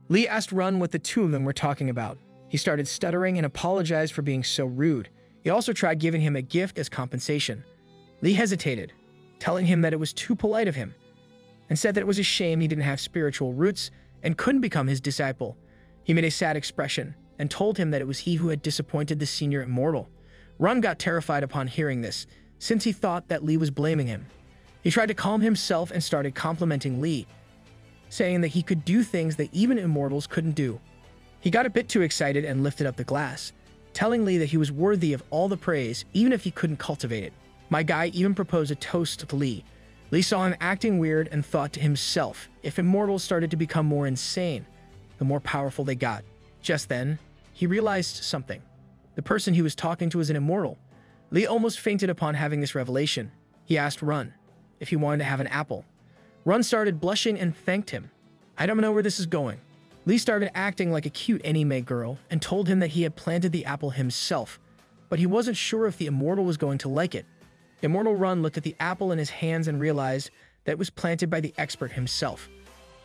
Lee asked Run what the two of them were talking about. He started stuttering and apologized for being so rude. He also tried giving him a gift as compensation. Lee hesitated, telling him that it was too polite of him, and said that it was a shame he didn't have spiritual roots and couldn't become his disciple. He made a sad expression and told him that it was he who had disappointed the senior immortal. Run got terrified upon hearing this, since he thought that Lee was blaming him. He tried to calm himself and started complimenting Lee, saying that he could do things that even immortals couldn't do. He got a bit too excited and lifted up the glass, telling Lee that he was worthy of all the praise even if he couldn't cultivate it. My guy even proposed a toast to Lee. Lee saw him acting weird and thought to himself, if immortals started to become more insane, the more powerful they got. Just then, he realized something. The person he was talking to was an immortal. Lee almost fainted upon having this revelation. He asked Run if he wanted to have an apple. Run started blushing and thanked him. I don't know where this is going. Lee started acting like a cute anime girl and told him that he had planted the apple himself, but he wasn't sure if the immortal was going to like it. Immortal Run looked at the apple in his hands and realized that it was planted by the expert himself.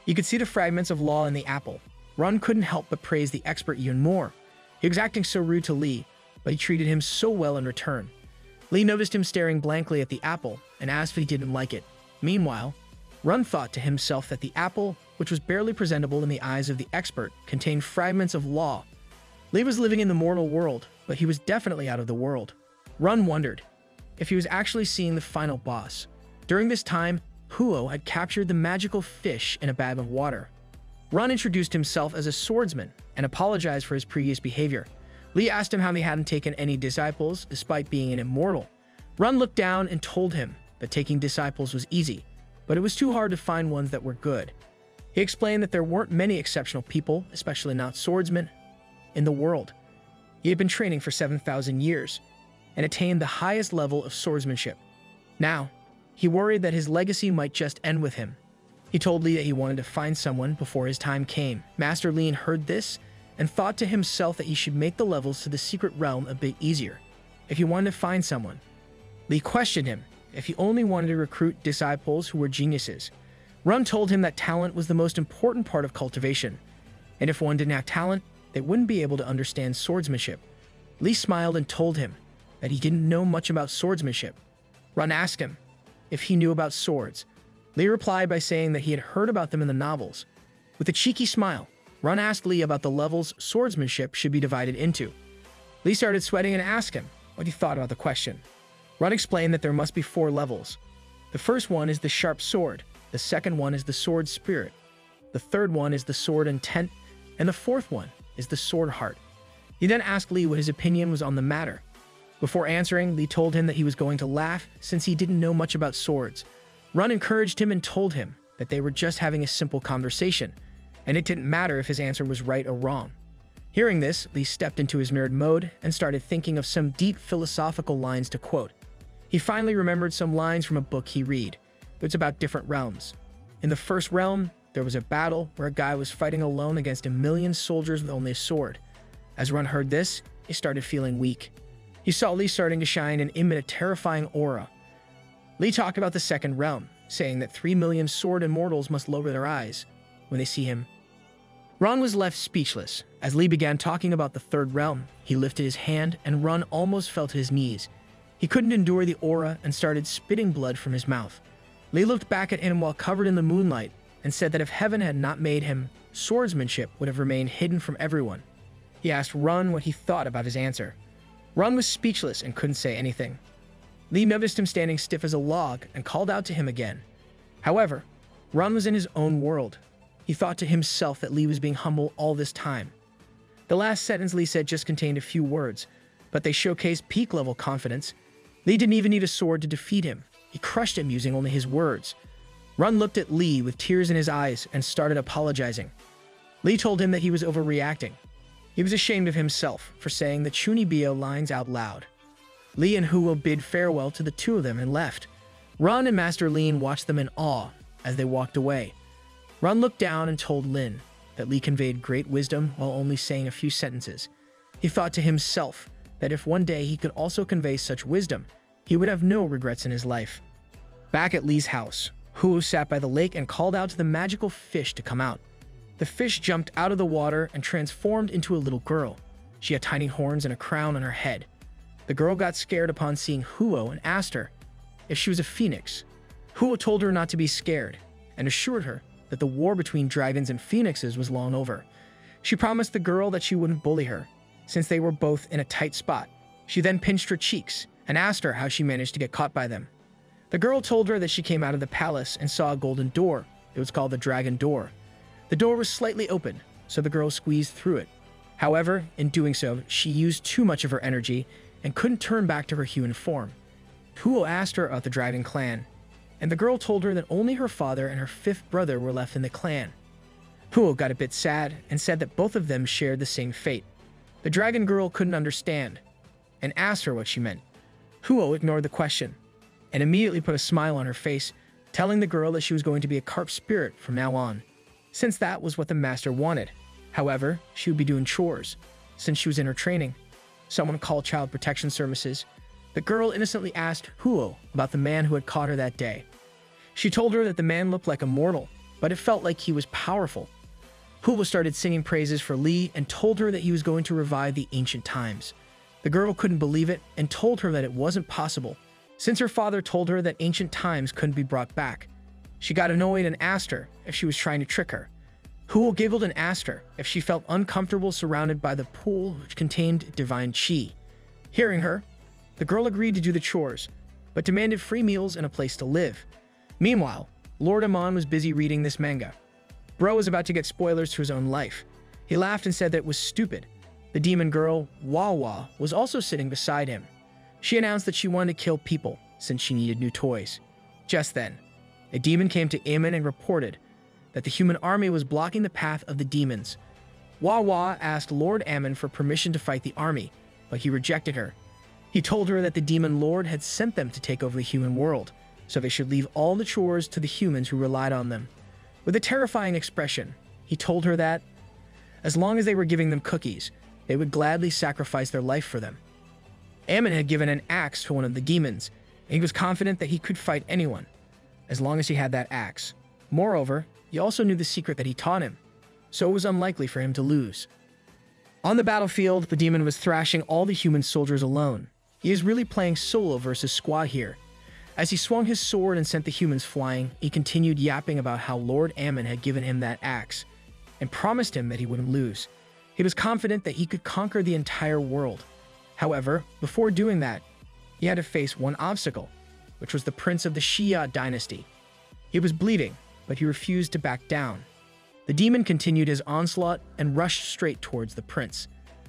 You could see the fragments of law in the apple. Run couldn't help but praise the expert even more. He was acting so rude to Lee, but he treated him so well in return. Lee noticed him staring blankly at the apple and asked if he didn't like it. Meanwhile, Run thought to himself that the apple, which was barely presentable in the eyes of the expert, contained fragments of law. Lee was living in the mortal world, but he was definitely out of the world. Run wondered if he was actually seeing the final boss. During this time, Huo had captured the magical fish in a bag of water. Run introduced himself as a swordsman and apologized for his previous behavior. Lee asked him how he hadn't taken any disciples despite being an immortal. Run looked down and told him that taking disciples was easy, but it was too hard to find ones that were good. He explained that there weren't many exceptional people, especially not swordsmen, in the world. He had been training for 7,000 years and attained the highest level of swordsmanship. Now, he worried that his legacy might just end with him. He told Lee that he wanted to find someone before his time came. Master Lean heard this and thought to himself that he should make the levels to the secret realm a bit easier. If he wanted to find someone, Lee questioned him if he only wanted to recruit disciples who were geniuses. Run told him that talent was the most important part of cultivation, and if one didn't have talent, they wouldn't be able to understand swordsmanship. Lee smiled and told him that he didn't know much about swordsmanship. Run asked him if he knew about swords. Lee replied by saying that he had heard about them in the novels. With a cheeky smile, Run asked Lee about the levels swordsmanship should be divided into. Lee started sweating and asked him what he thought about the question. Run explained that there must be 4 levels. The first one is the sharp sword, the second one is the sword spirit, the third one is the sword intent, and the fourth one is the sword heart. He then asked Lee what his opinion was on the matter. Before answering, Lee told him that he was going to laugh since he didn't know much about swords. Run encouraged him and told him that they were just having a simple conversation, and it didn't matter if his answer was right or wrong. Hearing this, Lee stepped into his nerd mode and started thinking of some deep philosophical lines to quote. He finally remembered some lines from a book he read. It was about different realms. In the first realm, there was a battle where a guy was fighting alone against 1,000,000 soldiers with only a sword. As Run heard this, he started feeling weak. He saw Lee starting to shine and emit a terrifying aura. Lee talked about the second realm, saying that 3 million sword immortals must lower their eyes when they see him. Run was left speechless. As Lee began talking about the third realm, he lifted his hand and Run almost fell to his knees. He couldn't endure the aura and started spitting blood from his mouth. Lee looked back at him while covered in the moonlight and said that if heaven had not made him, swordsmanship would have remained hidden from everyone. He asked Run what he thought about his answer. Run was speechless and couldn't say anything. Lee noticed him standing stiff as a log and called out to him again. However, Run was in his own world. He thought to himself that Lee was being humble all this time. The last sentence Lee said just contained a few words, but they showcased peak-level confidence. Lee didn't even need a sword to defeat him. He crushed him using only his words. Run looked at Lee with tears in his eyes and started apologizing. Lee told him that he was overreacting. He was ashamed of himself for saying the Chunibyo lines out loud. Lee and Huo bid farewell to the two of them and left. Run and Master Lin watched them in awe as they walked away. Run looked down and told Lin that Lee conveyed great wisdom while only saying a few sentences. He thought to himself that if one day he could also convey such wisdom, he would have no regrets in his life. Back at Lee's house, Huo sat by the lake and called out to the magical fish to come out. The fish jumped out of the water and transformed into a little girl. She had tiny horns and a crown on her head. The girl got scared upon seeing Huo and asked her if she was a phoenix. Huo told her not to be scared and assured her that the war between dragons and phoenixes was long over. She promised the girl that she wouldn't bully her, since they were both in a tight spot. She then pinched her cheeks and asked her how she managed to get caught by them. The girl told her that she came out of the palace and saw a golden door. It was called the Dragon Door. The door was slightly open, so the girl squeezed through it. However, in doing so, she used too much of her energy and couldn't turn back to her human form. Huo asked her about the dragon clan, and the girl told her that only her father and her fifth brother were left in the clan. Huo got a bit sad and said that both of them shared the same fate. The dragon girl couldn't understand and asked her what she meant. Huo ignored the question and immediately put a smile on her face, telling the girl that she was going to be a carp spirit from now on, since that was what the master wanted. However, she would be doing chores, since she was in her training. Someone called Child Protection Services. The girl innocently asked Huo about the man who had caught her that day. She told her that the man looked like a mortal, but it felt like he was powerful. Huo started singing praises for Li and told her that he was going to revive the ancient times. The girl couldn't believe it and told her that it wasn't possible, since her father told her that ancient times couldn't be brought back. She got annoyed and asked her if she was trying to trick her. Huo giggled and asked her if she felt uncomfortable surrounded by the pool which contained divine chi. Hearing her, the girl agreed to do the chores, but demanded free meals and a place to live. Meanwhile, Lord Amon was busy reading this manga. Bro was about to get spoilers to his own life. He laughed and said that it was stupid. The demon girl, Wawa, was also sitting beside him. She announced that she wanted to kill people since she needed new toys. Just then, a demon came to Aemon and reported that the human army was blocking the path of the demons. Wawa asked Lord Aemon for permission to fight the army, but he rejected her. He told her that the demon lord had sent them to take over the human world, so they should leave all the chores to the humans who relied on them. With a terrifying expression, he told her that, as long as they were giving them cookies, they would gladly sacrifice their life for them. Aemon had given an axe to one of the demons, and he was confident that he could fight anyone, as long as he had that axe. Moreover, he also knew the secret that he taught him, so it was unlikely for him to lose. On the battlefield, the demon was thrashing all the human soldiers alone. He is really playing solo versus squad here. As he swung his sword and sent the humans flying, he continued yapping about how Lord Aemon had given him that axe, and promised him that he wouldn't lose. He was confident that he could conquer the entire world. However, before doing that, he had to face one obstacle, which was the prince of the Xia dynasty. He was bleeding, but he refused to back down. The demon continued his onslaught and rushed straight towards the prince.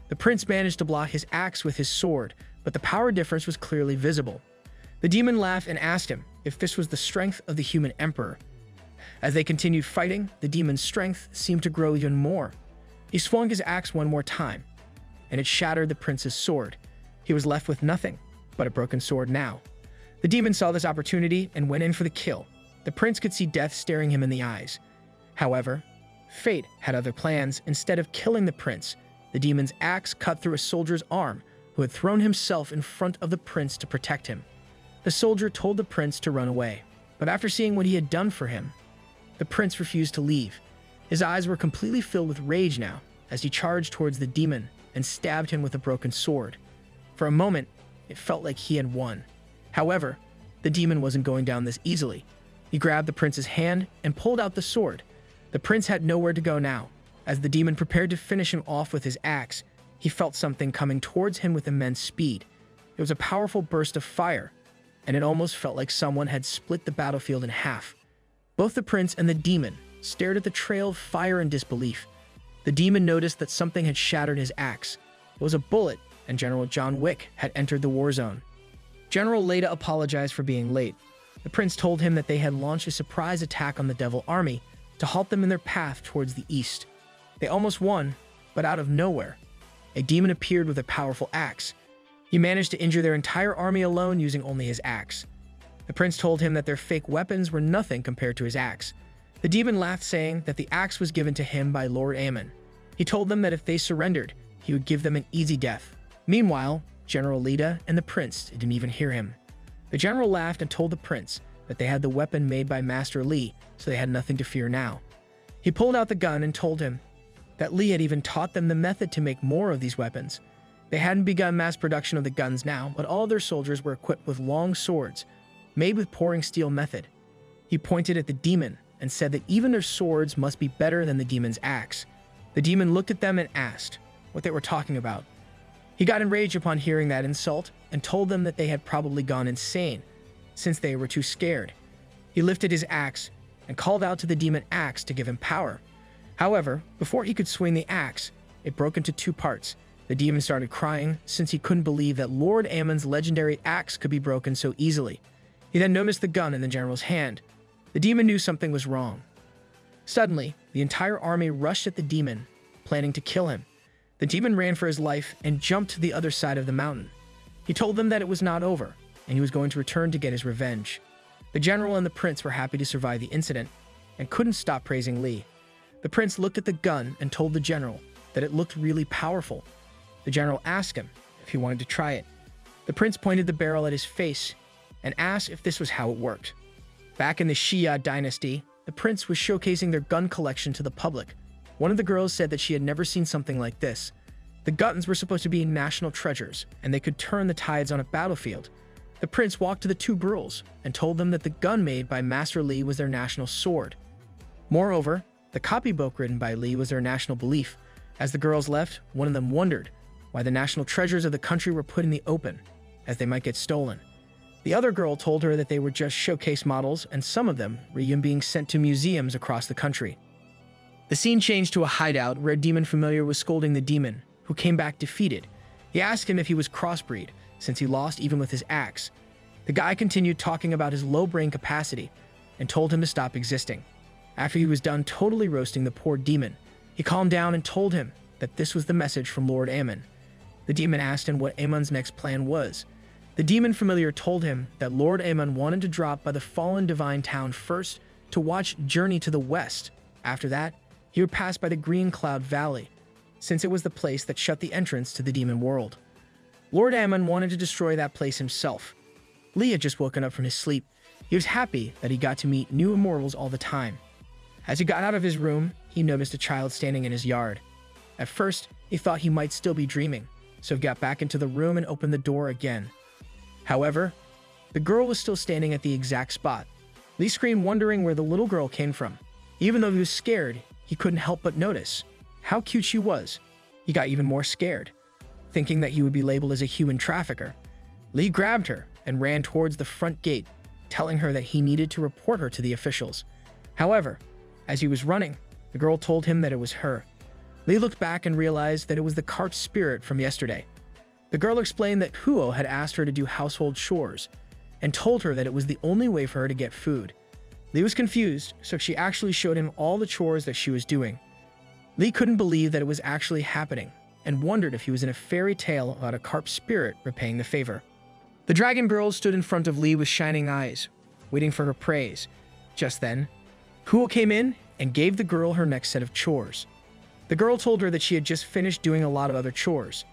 The prince managed to block his axe with his sword, but the power difference was clearly visible. The demon laughed and asked him if this was the strength of the human emperor. As they continued fighting, the demon's strength seemed to grow even more. He swung his axe one more time, and it shattered the prince's sword. He was left with nothing but a broken sword now. The demon saw this opportunity and went in for the kill. The prince could see death staring him in the eyes. However, fate had other plans. Instead of killing the prince, the demon's axe cut through a soldier's arm who had thrown himself in front of the prince to protect him. The soldier told the prince to run away, but after seeing what he had done for him, the prince refused to leave. His eyes were completely filled with rage now as he charged towards the demon and stabbed him with a broken sword. For a moment, it felt like he had won. However, the demon wasn't going down this easily. He grabbed the prince's hand and pulled out the sword. The prince had nowhere to go now. As the demon prepared to finish him off with his axe, he felt something coming towards him with immense speed. It was a powerful burst of fire, and it almost felt like someone had split the battlefield in half. Both the prince and the demon stared at the trail of fire in disbelief. The demon noticed that something had shattered his axe. It was a bullet, and General John Wick had entered the war zone. General Leda apologized for being late. The prince told him that they had launched a surprise attack on the Devil Army to halt them in their path towards the east. They almost won, but out of nowhere, a demon appeared with a powerful axe. He managed to injure their entire army alone using only his axe. The prince told him that their fake weapons were nothing compared to his axe. The demon laughed, saying that the axe was given to him by Lord Aemon. He told them that if they surrendered, he would give them an easy death. Meanwhile, General Leda and the prince didn't even hear him. The general laughed and told the prince that they had the weapon made by Master Li, so they had nothing to fear now. He pulled out the gun and told him that Lee had even taught them the method to make more of these weapons. They hadn't begun mass production of the guns now, but all their soldiers were equipped with long swords, made with pouring steel method. He pointed at the demon and said that even their swords must be better than the demon's axe. The demon looked at them and asked what they were talking about. He got enraged upon hearing that insult and told them that they had probably gone insane, since they were too scared. He lifted his axe and called out to the demon axe to give him power. However, before he could swing the axe, it broke into two parts. The demon started crying since he couldn't believe that Lord Ammon's legendary axe could be broken so easily. He then noticed the gun in the general's hand. The demon knew something was wrong. Suddenly, the entire army rushed at the demon, planning to kill him. The demon ran for his life and jumped to the other side of the mountain. He told them that it was not over, and he was going to return to get his revenge. The general and the prince were happy to survive the incident and couldn't stop praising Lee. The prince looked at the gun and told the general that it looked really powerful. The general asked him if he wanted to try it. The prince pointed the barrel at his face and asked if this was how it worked. Back in the Xia dynasty, the prince was showcasing their gun collection to the public. One of the girls said that she had never seen something like this. The guns were supposed to be national treasures, and they could turn the tides on a battlefield. The prince walked to the two girls and told them that the gun made by Master Lee was their national sword. Moreover, the copybook written by Lee was their national belief. As the girls left, one of them wondered why the national treasures of the country were put in the open, as they might get stolen. The other girl told her that they were just showcase models, and some of them were even being sent to museums across the country. The scene changed to a hideout where a demon familiar was scolding the demon, who came back defeated. He asked him if he was crossbreed, since he lost even with his axe. The guy continued talking about his low brain capacity and told him to stop existing. After he was done totally roasting the poor demon, he calmed down and told him that this was the message from Lord Ammon. The demon asked him what Ammon's next plan was. The demon familiar told him that Lord Ammon wanted to drop by the fallen divine town first to watch Journey to the West. After that, he would pass by the Green Cloud Valley, since it was the place that shut the entrance to the demon world. Lord Ammon wanted to destroy that place himself. Lee had just woken up from his sleep. He was happy that he got to meet new immortals all the time. As he got out of his room, he noticed a child standing in his yard. At first, he thought he might still be dreaming, so he got back into the room and opened the door again. However, the girl was still standing at the exact spot. Lee screamed, wondering where the little girl came from. Even though he was scared, he couldn't help but notice how cute she was. He got even more scared, thinking that he would be labeled as a human trafficker. Lee grabbed her and ran towards the front gate, telling her that he needed to report her to the officials. However, as he was running, the girl told him that it was her. Lee looked back and realized that it was the cart spirit from yesterday. The girl explained that Huo had asked her to do household chores and told her that it was the only way for her to get food. Lee was confused, so she actually showed him all the chores that she was doing. Lee couldn't believe that it was actually happening and wondered if he was in a fairy tale about a carp spirit repaying the favor. The dragon girl stood in front of Lee with shining eyes, waiting for her praise. Just then, Huo came in and gave the girl her next set of chores. The girl told her that she had just finished doing a lot of other chores.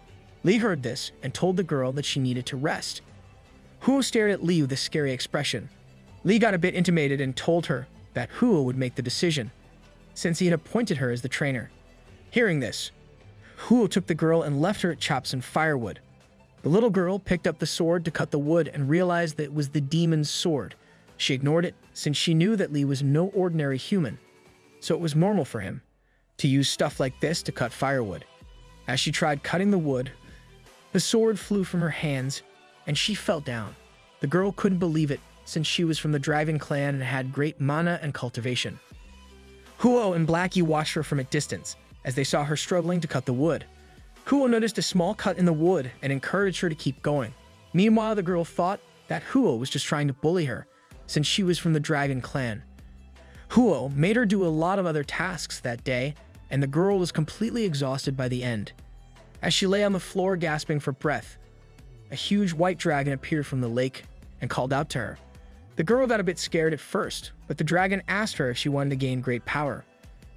Lee heard this and told the girl that she needed to rest. Huo stared at Lee with a scary expression. Lee got a bit intimidated and told her that Huo would make the decision, since he had appointed her as the trainer. Hearing this, Huo took the girl and left her at chop some firewood. The little girl picked up the sword to cut the wood and realized that it was the demon's sword. She ignored it since she knew that Lee was no ordinary human, so it was normal for him to use stuff like this to cut firewood. As she tried cutting the wood, the sword flew from her hands and she fell down. The girl couldn't believe it since she was from the Dragon clan and had great mana and cultivation. Huo and Blackie watched her from a distance as they saw her struggling to cut the wood. Huo noticed a small cut in the wood and encouraged her to keep going. Meanwhile, the girl thought that Huo was just trying to bully her since she was from the Dragon clan. Huo made her do a lot of other tasks that day, and the girl was completely exhausted by the end. As she lay on the floor gasping for breath, a huge white dragon appeared from the lake and called out to her. The girl got a bit scared at first, but the dragon asked her if she wanted to gain great power.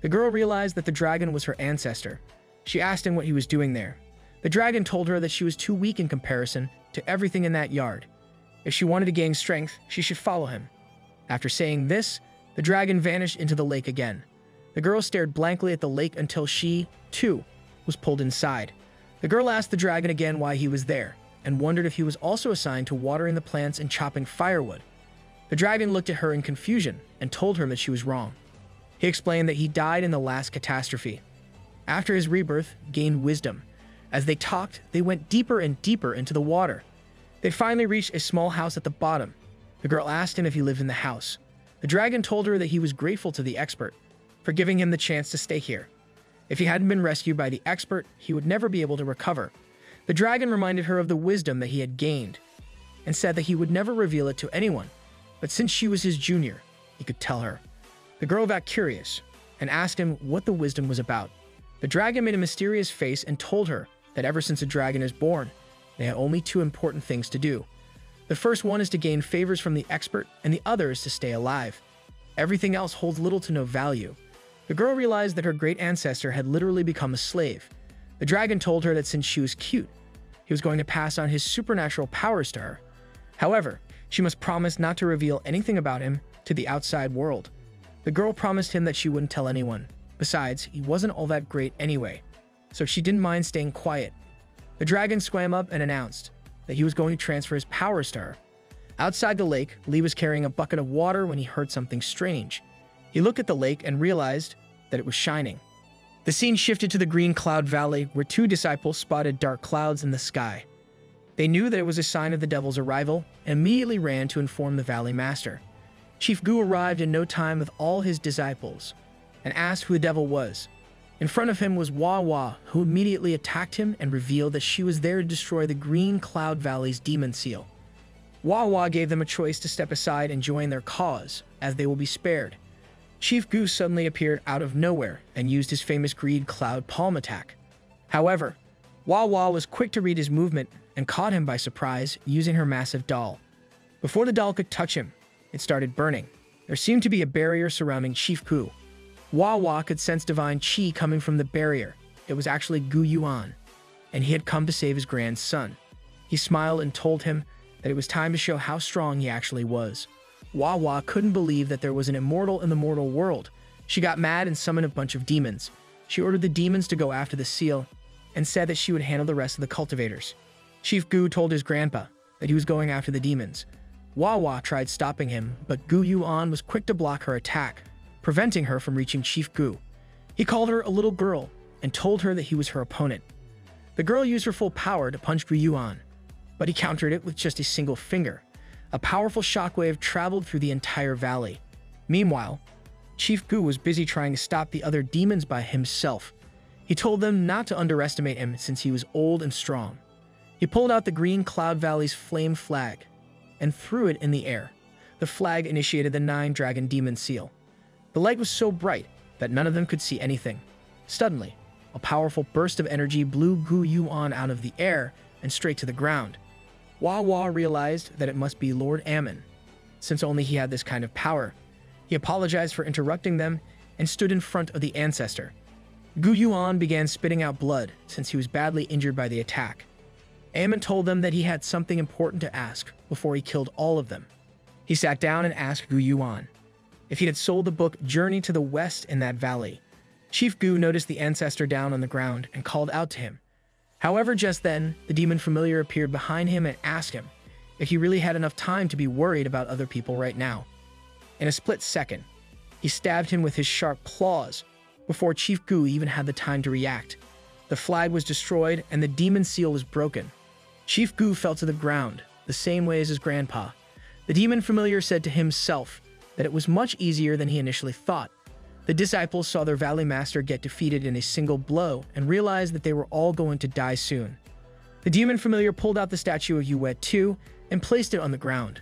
The girl realized that the dragon was her ancestor. She asked him what he was doing there. The dragon told her that she was too weak in comparison to everything in that yard. If she wanted to gain strength, she should follow him. After saying this, the dragon vanished into the lake again. The girl stared blankly at the lake until she, too, was pulled inside. The girl asked the dragon again why he was there, and wondered if he was also assigned to watering the plants and chopping firewood. The dragon looked at her in confusion and told her that she was wrong. He explained that he died in the last catastrophe. After his rebirth, gained wisdom. As they talked, they went deeper and deeper into the water. They finally reached a small house at the bottom. The girl asked him if he lived in the house. The dragon told her that he was grateful to the expert for giving him the chance to stay here. If he hadn't been rescued by the expert, he would never be able to recover. The dragon reminded her of the wisdom that he had gained and said that he would never reveal it to anyone, but since she was his junior, he could tell her. The girl got curious and asked him what the wisdom was about. The dragon made a mysterious face and told her that ever since a dragon is born, they have only two important things to do. The first one is to gain favors from the expert, and the other is to stay alive. Everything else holds little to no value. The girl realized that her great ancestor had literally become a slave. The dragon told her that since she was cute, he was going to pass on his supernatural powers to her. However, she must promise not to reveal anything about him to the outside world. The girl promised him that she wouldn't tell anyone. Besides, he wasn't all that great anyway, so she didn't mind staying quiet. The dragon swam up and announced that he was going to transfer his powers to her. Outside the lake, Lee was carrying a bucket of water when he heard something strange. He looked at the lake and realized that it was shining. The scene shifted to the Green Cloud Valley, where two disciples spotted dark clouds in the sky. They knew that it was a sign of the devil's arrival and immediately ran to inform the Valley Master. Chief Gu arrived in no time with all his disciples and asked who the devil was. In front of him was Wawa, who immediately attacked him and revealed that she was there to destroy the Green Cloud Valley's demon seal. Wawa gave them a choice to step aside and join their cause, as they will be spared. Chief Gu suddenly appeared out of nowhere and used his famous Green Cloud palm attack. However, Wawa was quick to read his movement and caught him by surprise using her massive doll. Before the doll could touch him, it started burning. There seemed to be a barrier surrounding Chief Gu. Wawa could sense divine chi coming from the barrier. It was actually Gu Yuan, and he had come to save his grandson. He smiled and told him that it was time to show how strong he actually was. Wawa couldn't believe that there was an immortal in the mortal world. She got mad and summoned a bunch of demons. She ordered the demons to go after the seal and said that she would handle the rest of the cultivators. Chief Gu told his grandpa that he was going after the demons. Wawa tried stopping him, but Gu Yuan was quick to block her attack, preventing her from reaching Chief Gu. He called her a little girl and told her that he was her opponent. The girl used her full power to punch Gu Yuan, but he countered it with just a single finger. A powerful shockwave traveled through the entire valley. Meanwhile, Chief Gu was busy trying to stop the other demons by himself. He told them not to underestimate him since he was old and strong. He pulled out the Green Cloud Valley's flame flag and threw it in the air. The flag initiated the 9-dragon demon seal. The light was so bright that none of them could see anything. Suddenly, a powerful burst of energy blew Gu Yuan out of the air and straight to the ground. Wawa realized that it must be Lord Ammon, since only he had this kind of power. He apologized for interrupting them and stood in front of the ancestor. Gu Yuan began spitting out blood since he was badly injured by the attack. Ammon told them that he had something important to ask before he killed all of them. He sat down and asked Gu Yuan if he had sold the book Journey to the West in that valley. Chief Gu noticed the ancestor down on the ground and called out to him. However, just then, the demon familiar appeared behind him and asked him if he really had enough time to be worried about other people right now. In a split second, he stabbed him with his sharp claws before Chief Gu even had the time to react. The flag was destroyed and the demon seal was broken. Chief Gu fell to the ground, the same way as his grandpa. The demon familiar said to himself that it was much easier than he initially thought. The disciples saw their valley master get defeated in a single blow and realized that they were all going to die soon. The demon familiar pulled out the statue of Yuet too and placed it on the ground.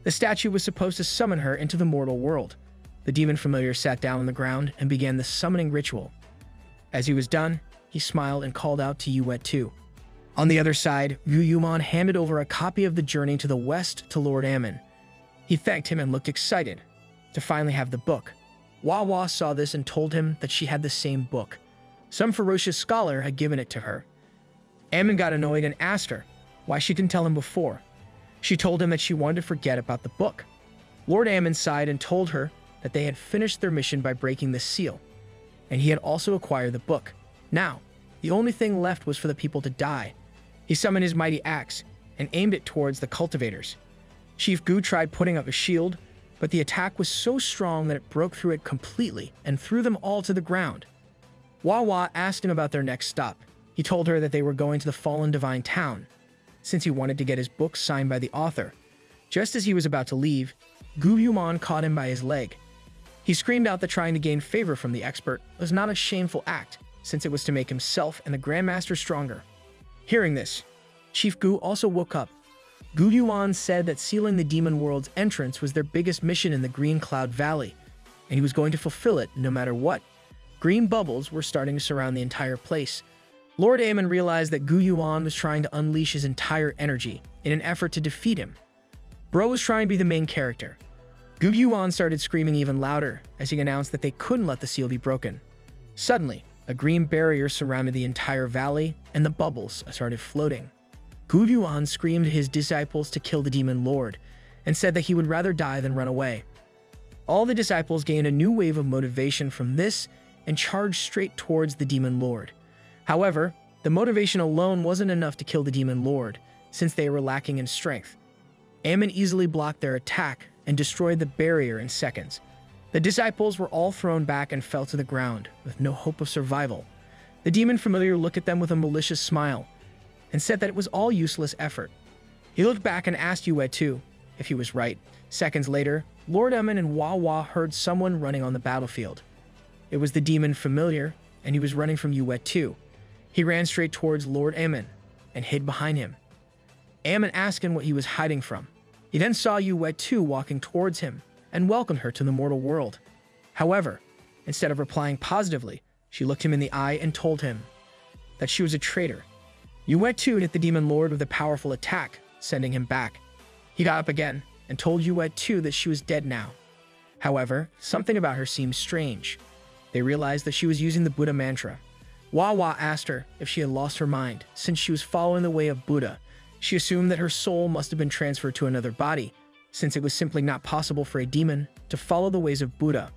The statue was supposed to summon her into the mortal world. The demon familiar sat down on the ground and began the summoning ritual. As he was done, he smiled and called out to Yuet too. On the other side, Yu Yuman handed over a copy of the Journey to the West to Lord Ammon. He thanked him and looked excited to finally have the book. Wawa saw this and told him that she had the same book. Some ferocious scholar had given it to her. Ammon got annoyed and asked her why she didn't tell him before. She told him that she wanted to forget about the book. Lord Ammon sighed and told her that they had finished their mission by breaking the seal. and he had also acquired the book. Now, the only thing left was for the people to die. He summoned his mighty axe and aimed it towards the cultivators. Chief Gu tried putting up a shield, but the attack was so strong that it broke through it completely and threw them all to the ground. Wawa asked him about their next stop. He told her that they were going to the fallen divine town, since he wanted to get his book signed by the author. Just as he was about to leave, Gu Yuman caught him by his leg. He screamed out that trying to gain favor from the expert was not a shameful act, since it was to make himself and the Grandmaster stronger. Hearing this, Chief Gu also woke up. Gu Yuan said that sealing the demon world's entrance was their biggest mission in the Green Cloud Valley, and he was going to fulfill it no matter what. Green bubbles were starting to surround the entire place. Lord Amon realized that Gu Yuan was trying to unleash his entire energy in an effort to defeat him. Bro was trying to be the main character. Gu Yuan started screaming even louder as he announced that they couldn't let the seal be broken. Suddenly, a green barrier surrounded the entire valley, and the bubbles started floating. Gu Yuan screamed to his disciples to kill the demon lord, and said that he would rather die than run away. All the disciples gained a new wave of motivation from this and charged straight towards the demon lord. However, the motivation alone wasn't enough to kill the demon lord, since they were lacking in strength. Amon easily blocked their attack and destroyed the barrier in seconds. The disciples were all thrown back and fell to the ground, with no hope of survival. The demon familiar looked at them with a malicious smile, and said that it was all useless effort. He looked back and asked Yue too if he was right. Seconds later, Lord Emin and Wawa heard someone running on the battlefield. It was the demon familiar, and he was running from Yue too. He ran straight towards Lord Emin and hid behind him. Ammon asked him what he was hiding from. He then saw Yue too walking towards him and welcomed her to the mortal world. However, instead of replying positively, she looked him in the eye and told him that she was a traitor. Yue too hit the demon lord with a powerful attack, sending him back. He got up again and told Yue too that she was dead now. However, something about her seemed strange. They realized that she was using the Buddha mantra. Wawa asked her if she had lost her mind since she was following the way of Buddha. She assumed that her soul must have been transferred to another body, since it was simply not possible for a demon to follow the ways of Buddha.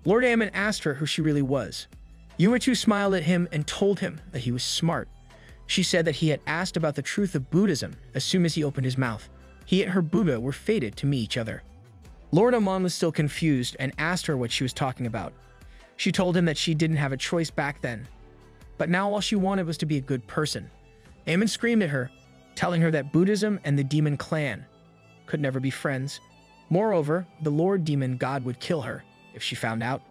Lord Ammon asked her who she really was. Yumechu smiled at him and told him that he was smart. She said that he had asked about the truth of Buddhism as soon as he opened his mouth. He and her Buddha were fated to meet each other. Lord Amon was still confused and asked her what she was talking about. She told him that she didn't have a choice back then, but now all she wanted was to be a good person. Ammon screamed at her, telling her that Buddhism and the demon clan could never be friends. Moreover, the Lord Demon God would kill her if she found out.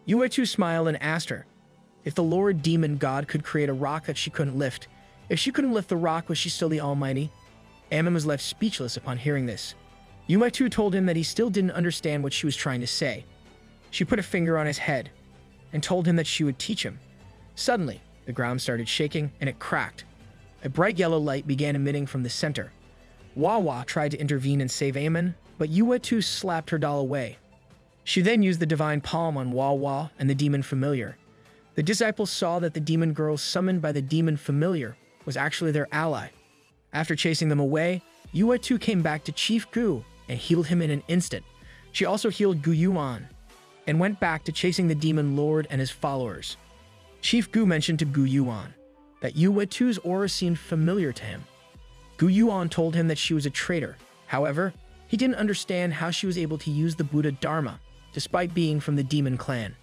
Yuechu smiled and asked her if the Lord Demon God could create a rock that she couldn't lift. If she couldn't lift the rock, was she still the Almighty? Ammon was left speechless upon hearing this. Yuechu told him that he still didn't understand what she was trying to say. She put a finger on his head and told him that she would teach him. Suddenly, the ground started shaking and it cracked. A bright yellow light began emitting from the center. Wawa tried to intervene and save Ammon, but Yuetu slapped her doll away. She then used the divine palm on Wawa and the demon familiar. The disciples saw that the demon girl summoned by the demon familiar was actually their ally. After chasing them away, Yuetu came back to Chief Gu and healed him in an instant. She also healed Gu Yuan and went back to chasing the demon lord and his followers. Chief Gu mentioned to Gu Yuan that Yuetu's aura seemed familiar to him. Gu Yuan told him that she was a traitor. However, he didn't understand how she was able to use the Buddha Dharma, despite being from the demon clan.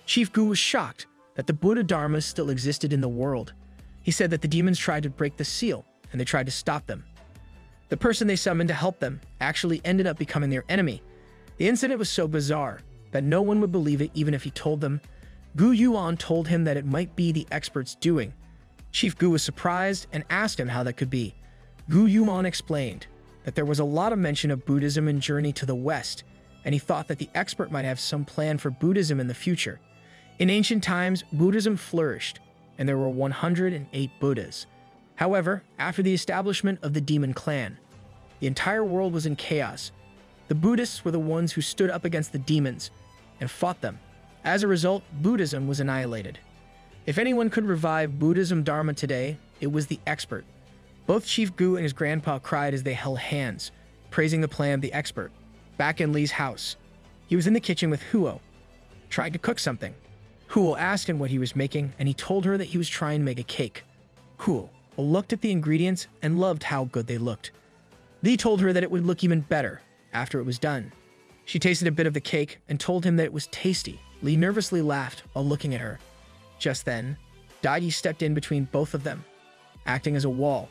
Chief Gu was shocked that the Buddha Dharma still existed in the world. He said that the demons tried to break the seal, and they tried to stop them. The person they summoned to help them actually ended up becoming their enemy. The incident was so bizarre that no one would believe it even if he told them. Gu Yuan told him that it might be the expert's doing. Chief Gu was surprised and asked him how that could be. Gu Yuan explained that there was a lot of mention of Buddhism and journey to the West, and he thought that the expert might have some plan for Buddhism in the future. In ancient times, Buddhism flourished, and there were 108 Buddhas. However, after the establishment of the demon clan, the entire world was in chaos. The Buddhists were the ones who stood up against the demons and fought them. As a result, Buddhism was annihilated. If anyone could revive Buddhism Dharma today, it was the expert. Both Chief Gu and his grandpa cried as they held hands, praising the plan of the expert. Back in Li's house, he was in the kitchen with Huo, trying to cook something. Huo asked him what he was making, and he told her that he was trying to make a cake. Huo looked at the ingredients and loved how good they looked. Li told her that it would look even better after it was done. She tasted a bit of the cake and told him that it was tasty. Li nervously laughed while looking at her. Just then, Dai stepped in between both of them, acting as a wall.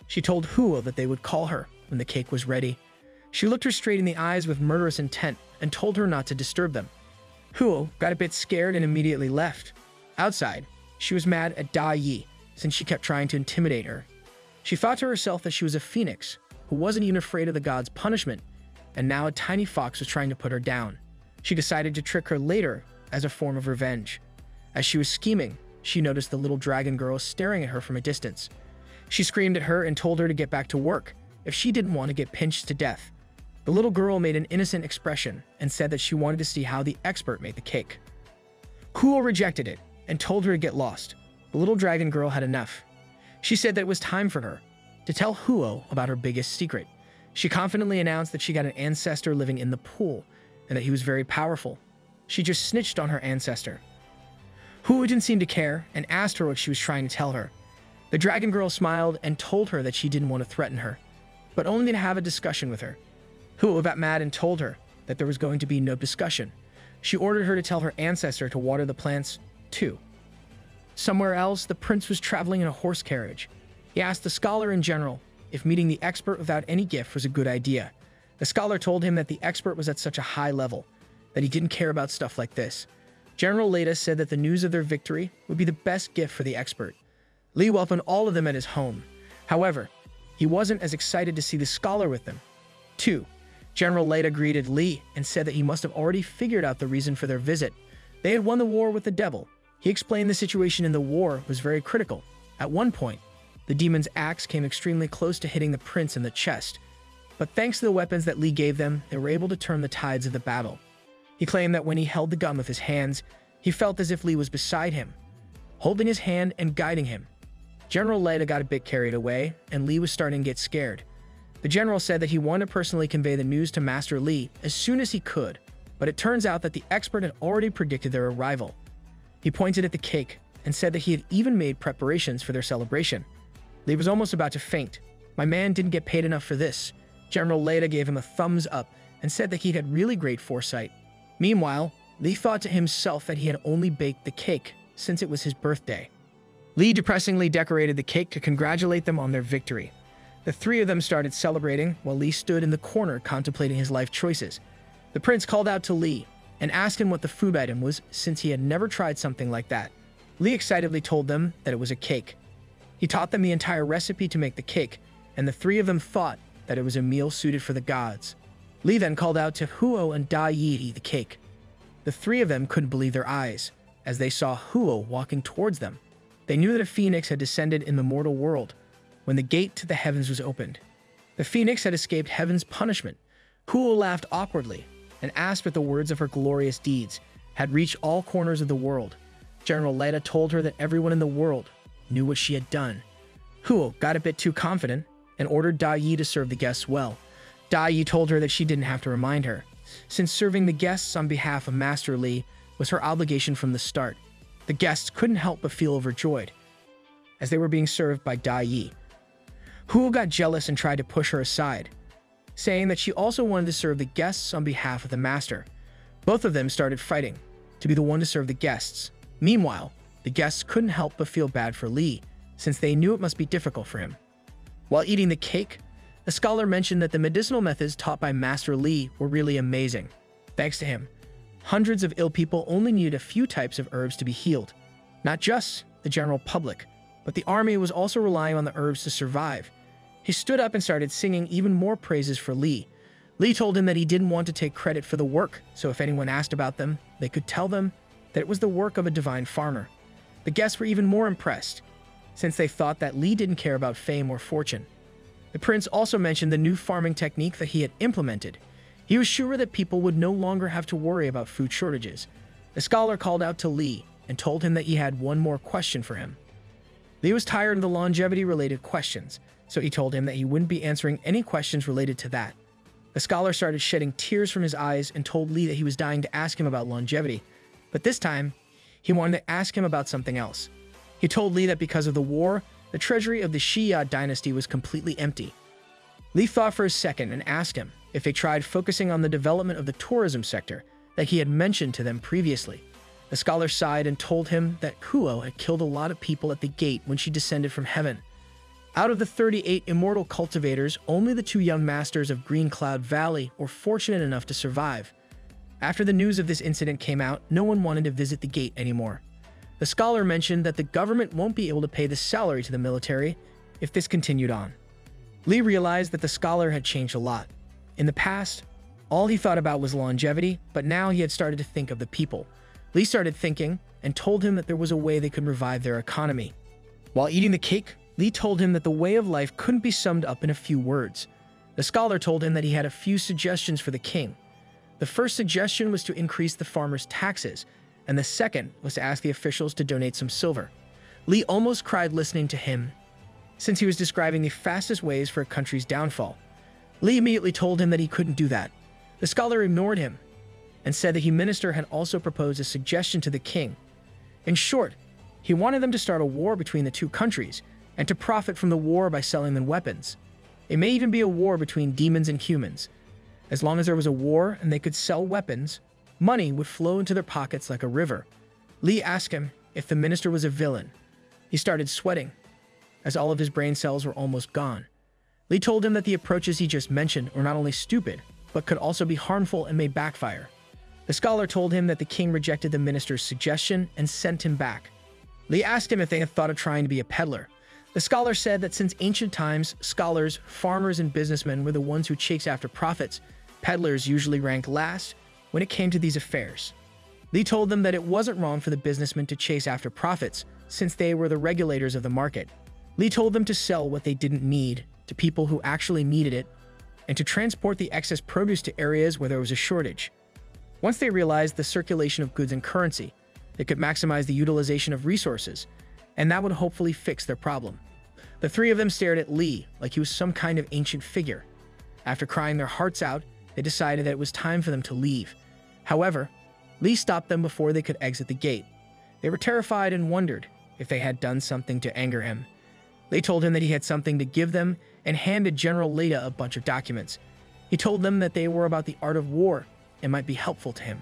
She told Huo that they would call her when the cake was ready. She looked her straight in the eyes with murderous intent and told her not to disturb them. Huo got a bit scared and immediately left. Outside, she was mad at Dai since she kept trying to intimidate her. She thought to herself that she was a phoenix who wasn't even afraid of the god's punishment, and now a tiny fox was trying to put her down. She decided to trick her later as a form of revenge. As she was scheming, she noticed the little dragon girl staring at her from a distance. She screamed at her and told her to get back to work if she didn't want to get pinched to death. The little girl made an innocent expression and said that she wanted to see how the expert made the cake. Huo rejected it and told her to get lost. The little dragon girl had enough. She said that it was time for her to tell Huo about her biggest secret. She confidently announced that she got an ancestor living in the pool and that he was very powerful. She just snitched on her ancestor. Huo didn't seem to care and asked her what she was trying to tell her. The dragon girl smiled and told her that she didn't want to threaten her, but only to have a discussion with her. Huo got mad and told her that there was going to be no discussion. She ordered her to tell her ancestor to water the plants, too. Somewhere else, the prince was traveling in a horse carriage. He asked the scholar in general if meeting the expert without any gift was a good idea. The scholar told him that the expert was at such a high level that he didn't care about stuff like this. General Leda said that the news of their victory would be the best gift for the expert. Li welcomed all of them at his home. However, he wasn't as excited to see the scholar with them. 2. General Leda greeted Li and said that he must have already figured out the reason for their visit. They had won the war with the devil. He explained the situation in the war was very critical. At one point, the demon's axe came extremely close to hitting the prince in the chest. But thanks to the weapons that Li gave them, they were able to turn the tides of the battle. He claimed that when he held the gun with his hands, he felt as if Li was beside him, holding his hand and guiding him. General Leda got a bit carried away, and Li was starting to get scared. The general said that he wanted to personally convey the news to Master Li as soon as he could, but it turns out that the expert had already predicted their arrival. He pointed at the cake and said that he had even made preparations for their celebration. Li was almost about to faint. "My man didn't get paid enough for this." General Leda gave him a thumbs up and said that he had really great foresight. Meanwhile, Li thought to himself that he had only baked the cake since it was his birthday. Li depressingly decorated the cake to congratulate them on their victory. The three of them started celebrating while Li stood in the corner contemplating his life choices. The prince called out to Li and asked him what the food item was since he had never tried something like that. Li excitedly told them that it was a cake. He taught them the entire recipe to make the cake, and the three of them thought that it was a meal suited for the gods. Li then called out to Huo and Dai to eat the cake. The three of them couldn't believe their eyes as they saw Huo walking towards them. They knew that a phoenix had descended in the mortal world when the gate to the heavens was opened. The phoenix had escaped heaven's punishment. Huo laughed awkwardly and asked if the words of her glorious deeds had reached all corners of the world. General Leda told her that everyone in the world knew what she had done. Huo got a bit too confident and ordered Dai to serve the guests well. Dai told her that she didn't have to remind her, since serving the guests on behalf of Master Li was her obligation from the start. The guests couldn't help but feel overjoyed as they were being served by Dai. Huo got jealous and tried to push her aside, saying that she also wanted to serve the guests on behalf of the master. Both of them started fighting to be the one to serve the guests. Meanwhile, the guests couldn't help but feel bad for Li, since they knew it must be difficult for him. While eating the cake, the scholar mentioned that the medicinal methods taught by Master Li were really amazing. Thanks to him, hundreds of ill people only needed a few types of herbs to be healed. Not just the general public, but the army was also relying on the herbs to survive. He stood up and started singing even more praises for Li. Li told him that he didn't want to take credit for the work, so if anyone asked about them, they could tell them that it was the work of a divine farmer. The guests were even more impressed, since they thought that Li didn't care about fame or fortune. The prince also mentioned the new farming technique that he had implemented. He was sure that people would no longer have to worry about food shortages. The scholar called out to Li and told him that he had one more question for him. Li was tired of the longevity-related questions, so he told him that he wouldn't be answering any questions related to that. The scholar started shedding tears from his eyes and told Li that he was dying to ask him about longevity, but this time, He wanted to ask him about something else. He told Li that because of the war, the treasury of the Xia dynasty was completely empty. Li thought for a second and asked him if they tried focusing on the development of the tourism sector that he had mentioned to them previously. The scholar sighed and told him that Huo had killed a lot of people at the gate when she descended from heaven. Out of the 38 immortal cultivators, only the 2 young masters of Green Cloud Valley were fortunate enough to survive. After the news of this incident came out, no one wanted to visit the gate anymore. The scholar mentioned that the government won't be able to pay the salary to the military if this continued on. Li realized that the scholar had changed a lot. In the past, all he thought about was longevity, but now he had started to think of the people. Li started thinking and told him that there was a way they could revive their economy. While eating the cake, Li told him that the way of life couldn't be summed up in a few words. The scholar told him that he had a few suggestions for the king. The first suggestion was to increase the farmers' taxes, and the second was to ask the officials to donate some silver. Li almost cried listening to him, since he was describing the fastest ways for a country's downfall. Li immediately told him that he couldn't do that. The scholar ignored him and said that the minister had also proposed a suggestion to the king. In short, he wanted them to start a war between the 2 countries and to profit from the war by selling them weapons. It may even be a war between demons and humans. As long as there was a war and they could sell weapons, money would flow into their pockets like a river. Li asked him if the minister was a villain. He started sweating, as all of his brain cells were almost gone. Li told him that the approaches he just mentioned were not only stupid, but could also be harmful and may backfire. The scholar told him that the king rejected the minister's suggestion and sent him back. Li asked him if they had thought of trying to be a peddler. The scholar said that since ancient times, scholars, farmers, and businessmen were the ones who chased after profits, peddlers usually ranked last when it came to these affairs. Li told them that it wasn't wrong for the businessmen to chase after profits, since they were the regulators of the market. Li told them to sell what they didn't need to people who actually needed it, and to transport the excess produce to areas where there was a shortage. Once they realized the circulation of goods and currency, they could maximize the utilization of resources, and that would hopefully fix their problem. The 3 of them stared at Li like he was some kind of ancient figure. After crying their hearts out, they decided that it was time for them to leave. However, Li stopped them before they could exit the gate. They were terrified and wondered if they had done something to anger him. They told him that he had something to give them and handed General Leda a bunch of documents. He told them that they were about the art of war and might be helpful to him.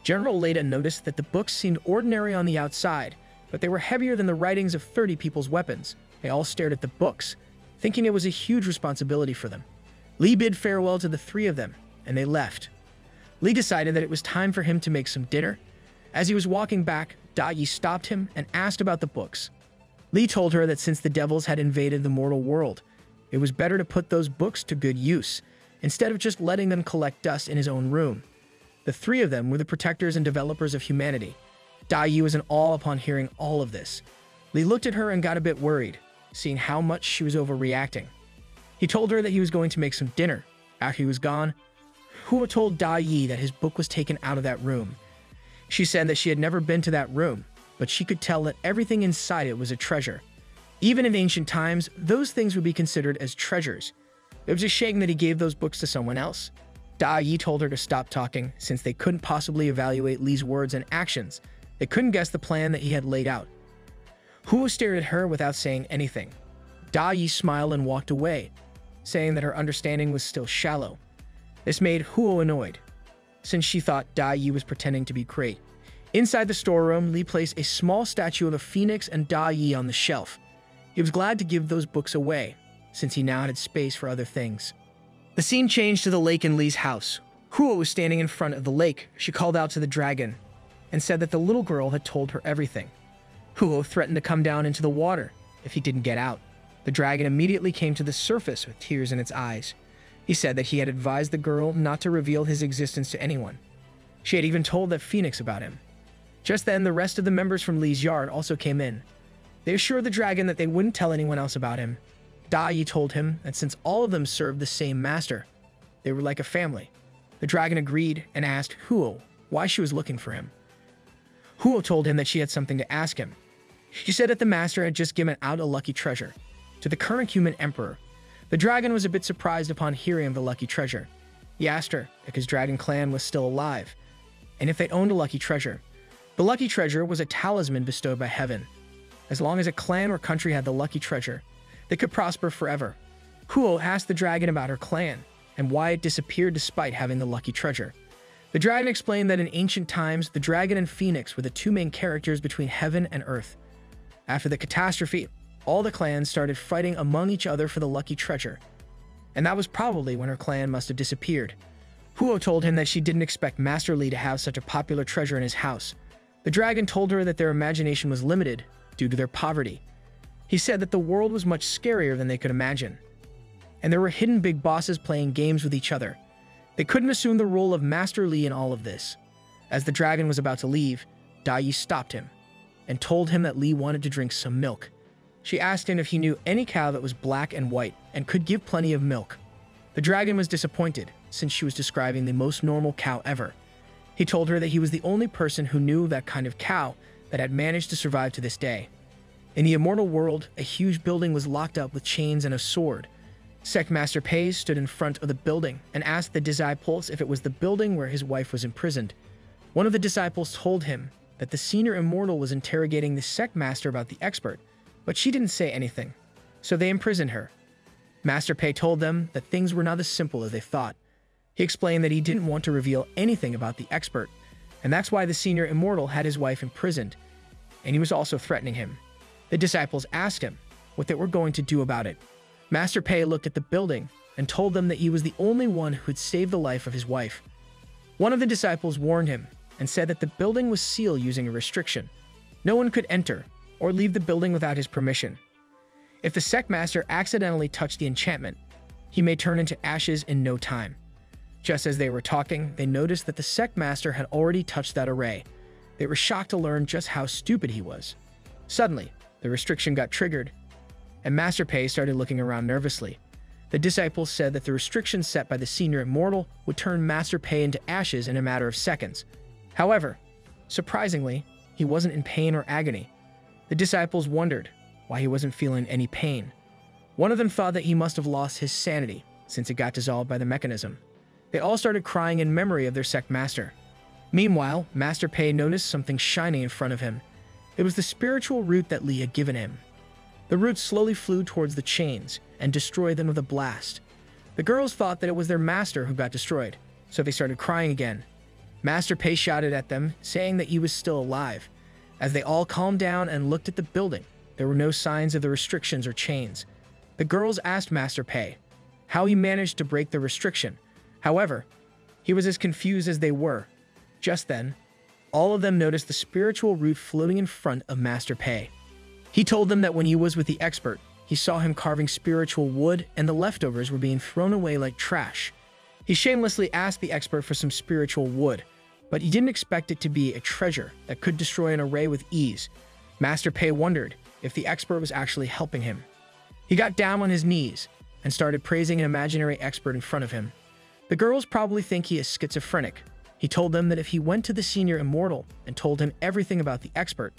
General Leda noticed that the books seemed ordinary on the outside, but they were heavier than the writings of 30 people's weapons. They all stared at the books, thinking it was a huge responsibility for them. Li bid farewell to the 3 of them, and they left. Li decided that it was time for him to make some dinner. As he was walking back, Da Yi stopped him and asked about the books. Li told her that since the devils had invaded the mortal world, it was better to put those books to good use, instead of just letting them collect dust in his own room. The 3 of them were the protectors and developers of humanity. Da Yi was in awe upon hearing all of this. Li looked at her and got a bit worried, seeing how much she was overreacting. He told her that he was going to make some dinner. After he was gone, Hua told Da Yi that his book was taken out of that room. She said that she had never been to that room, but she could tell that everything inside it was a treasure. Even in ancient times, those things would be considered as treasures. It was a shame that he gave those books to someone else. Da Yi told her to stop talking, since they couldn't possibly evaluate Li's words and actions. They couldn't guess the plan that he had laid out. Hua stared at her without saying anything. Da Yi smiled and walked away, saying that her understanding was still shallow. This made Hua annoyed, since she thought Da Yi was pretending to be great. Inside the storeroom, Li placed a small statue of a phoenix and Da Yi on the shelf. He was glad to give those books away, since he now had space for other things. The scene changed to the lake in Li's house. Hua was standing in front of the lake. She called out to the dragon and said that the little girl had told her everything. Hua threatened to come down into the water if he didn't get out. The dragon immediately came to the surface with tears in its eyes. He said that he had advised the girl not to reveal his existence to anyone. She had even told that phoenix about him. Just then, the rest of the members from Li's yard also came in. They assured the dragon that they wouldn't tell anyone else about him. Da Yi told him that since all of them served the same master, they were like a family. The dragon agreed and asked Hua why she was looking for him. Hua told him that she had something to ask him. She said that the master had just given out a lucky treasure to the current human emperor. The dragon was a bit surprised upon hearing of the lucky treasure. He asked her if his dragon clan was still alive, and if they owned a lucky treasure. The lucky treasure was a talisman bestowed by heaven. As long as a clan or country had the lucky treasure, they could prosper forever. Huo asked the dragon about her clan and why it disappeared despite having the lucky treasure. The dragon explained that in ancient times, the dragon and phoenix were the two main characters between heaven and earth. After the catastrophe, all the clans started fighting among each other for the lucky treasure. And that was probably when her clan must have disappeared. Huo told him that she didn't expect Master Li to have such a popular treasure in his house. The dragon told her that their imagination was limited due to their poverty. He said that the world was much scarier than they could imagine. And there were hidden big bosses playing games with each other. They couldn't assume the role of Master Li in all of this. As the dragon was about to leave, Dai stopped him and told him that Li wanted to drink some milk. She asked him if he knew any cow that was black and white and could give plenty of milk. The dragon was disappointed, since she was describing the most normal cow ever. He told her that he was the only person who knew that kind of cow that had managed to survive to this day. In the immortal world, a huge building was locked up with chains and a sword. Sect Master Pei stood in front of the building and asked the disciples if it was the building where his wife was imprisoned. One of the disciples told him that the senior immortal was interrogating the sect master about the expert, but she didn't say anything, so they imprisoned her. Master Pei told them that things were not as simple as they thought. He explained that he didn't want to reveal anything about the expert, and that's why the senior immortal had his wife imprisoned, and he was also threatening him. The disciples asked him what they were going to do about it. Master Pei looked at the building and told them that he was the only one who had saved the life of his wife. One of the disciples warned him and said that the building was sealed using a restriction. No one could enter or leave the building without his permission. If the sect master accidentally touched the enchantment, he may turn into ashes in no time. Just as they were talking, they noticed that the sect master had already touched that array. They were shocked to learn just how stupid he was. Suddenly, the restriction got triggered, and Master Pei started looking around nervously. The disciples said that the restriction set by the senior immortal would turn Master Pei into ashes in a matter of seconds. However, surprisingly, he wasn't in pain or agony. The disciples wondered why he wasn't feeling any pain. One of them thought that he must have lost his sanity since it got dissolved by the mechanism. They all started crying in memory of their sect master. Meanwhile, Master Pei noticed something shining in front of him. It was the spiritual root that Li had given him. The root slowly flew towards the chains and destroyed them with a blast. The girls thought that it was their master who got destroyed, so they started crying again. Master Pei shouted at them, saying that he was still alive. As they all calmed down and looked at the building, there were no signs of the restrictions or chains. The girls asked Master Pei how he managed to break the restriction. However, he was as confused as they were. Just then, all of them noticed the spiritual root floating in front of Master Pei. He told them that when he was with the expert, he saw him carving spiritual wood and the leftovers were being thrown away like trash. He shamelessly asked the expert for some spiritual wood, but he didn't expect it to be a treasure that could destroy an array with ease. Master Pei wondered if the expert was actually helping him. He got down on his knees and started praising an imaginary expert in front of him. The girls probably think he is schizophrenic. He told them that if he went to the senior immortal and told him everything about the expert,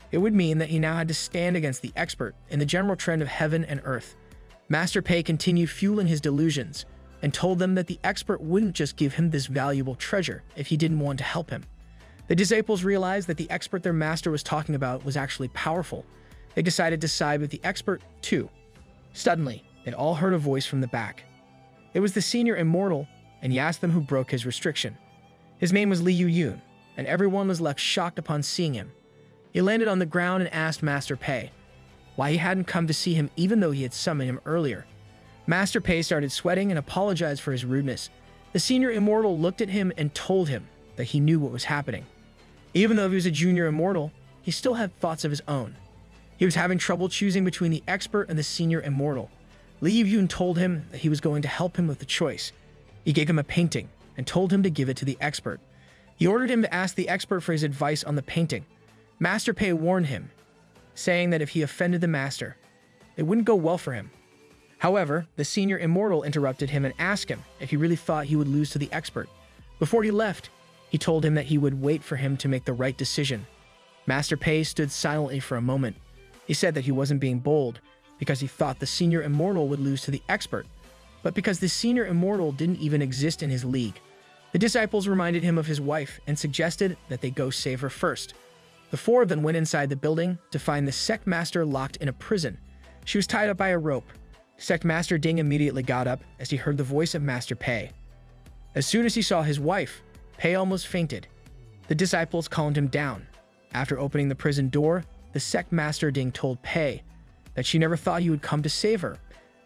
it would mean that he now had to stand against the expert in the general trend of heaven and earth. Master Pei continued fueling his delusions and told them that the expert wouldn't just give him this valuable treasure if he didn't want to help him. The disciples realized that the expert their master was talking about was actually powerful. They decided to side with the expert, too. Suddenly, they all heard a voice from the back. It was the senior immortal, and he asked them who broke his restriction. His name was Li Yuyun, and everyone was left shocked upon seeing him. He landed on the ground and asked Master Pei why he hadn't come to see him even though he had summoned him earlier. Master Pei started sweating and apologized for his rudeness. The senior immortal looked at him and told him that he knew what was happening. Even though he was a junior immortal, he still had thoughts of his own. He was having trouble choosing between the expert and the senior immortal. Li Yuyun told him that he was going to help him with the choice. He gave him a painting and told him to give it to the expert. He ordered him to ask the expert for his advice on the painting. Master Pei warned him, saying that if he offended the master, it wouldn't go well for him. However, the senior immortal interrupted him and asked him if he really thought he would lose to the expert. Before he left, he told him that he would wait for him to make the right decision. Master Pei stood silently for a moment. He said that he wasn't being bold because he thought the senior immortal would lose to the expert, but because the senior immortal didn't even exist in his league. The disciples reminded him of his wife and suggested that they go save her first. The four of them went inside the building to find the sect master locked in a prison. She was tied up by a rope. Sect master Ding immediately got up as he heard the voice of Master Pei. As soon as he saw his wife, Pei almost fainted. The disciples calmed him down. After opening the prison door, the sect master Ding told Pei that she never thought he would come to save her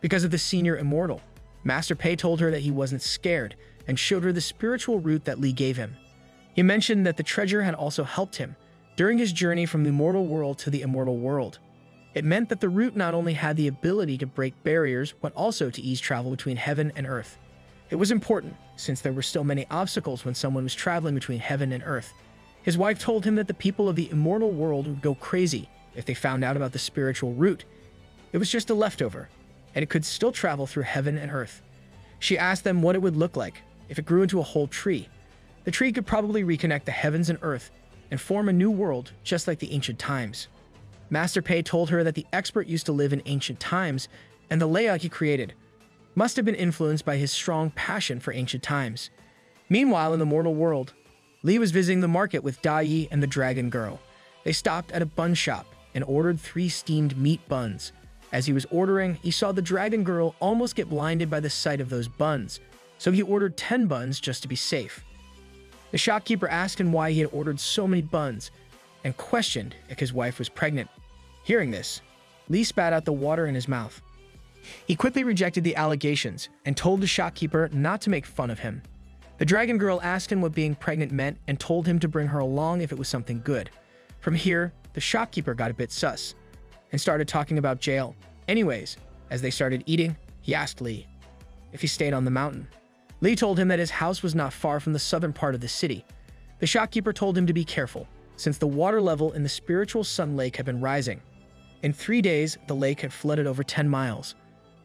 because of the senior immortal. Master Pei told her that he wasn't scared and showed her the spiritual root that Li gave him. He mentioned that the treasure had also helped him during his journey from the mortal world to the immortal world. It meant that the root not only had the ability to break barriers, but also to ease travel between heaven and earth. It was important, since there were still many obstacles when someone was traveling between heaven and earth. His wife told him that the people of the immortal world would go crazy if they found out about the spiritual root. It was just a leftover, and it could still travel through heaven and earth. She asked them what it would look like if it grew into a whole tree. The tree could probably reconnect the heavens and earth and form a new world just like the ancient times. Master Pei told her that the expert used to live in ancient times, and the layout he created must have been influenced by his strong passion for ancient times. Meanwhile, in the mortal world, Li was visiting the market with Da Yi and the dragon girl. They stopped at a bun shop and ordered 3 steamed meat buns. As he was ordering, he saw the dragon girl almost get blinded by the sight of those buns, so he ordered 10 buns just to be safe. The shopkeeper asked him why he had ordered so many buns and questioned if his wife was pregnant. Hearing this, Li spat out the water in his mouth. He quickly rejected the allegations and told the shopkeeper not to make fun of him. The dragon girl asked him what being pregnant meant and told him to bring her along if it was something good. From here, the shopkeeper got a bit sus and started talking about jail. Anyways, as they started eating, he asked Li if he stayed on the mountain. Li told him that his house was not far from the southern part of the city. The shopkeeper told him to be careful, since the water level in the spiritual sun lake had been rising. In 3 days, the lake had flooded over 10 miles.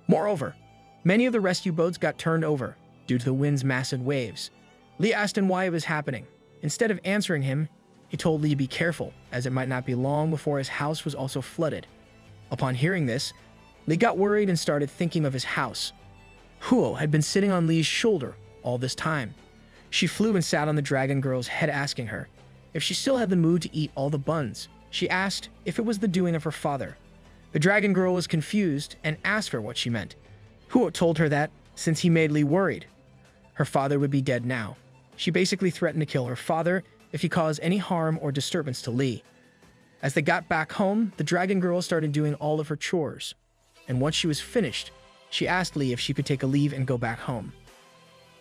Moreover, many of the rescue boats got turned over due to the wind's massive waves. Li asked him why it was happening. Instead of answering him, he told Li to be careful, as it might not be long before his house was also flooded. Upon hearing this, Li got worried and started thinking of his house. Huo had been sitting on Li's shoulder all this time. She flew and sat on the dragon girl's head, asking her if she still had the mood to eat all the buns. She asked if it was the doing of her father. The dragon girl was confused and asked her what she meant. Huo told her that, since he made Li worried, her father would be dead now. She basically threatened to kill her father if he caused any harm or disturbance to Li. As they got back home, the dragon girl started doing all of her chores. And once she was finished, she asked Li if she could take a leave and go back home.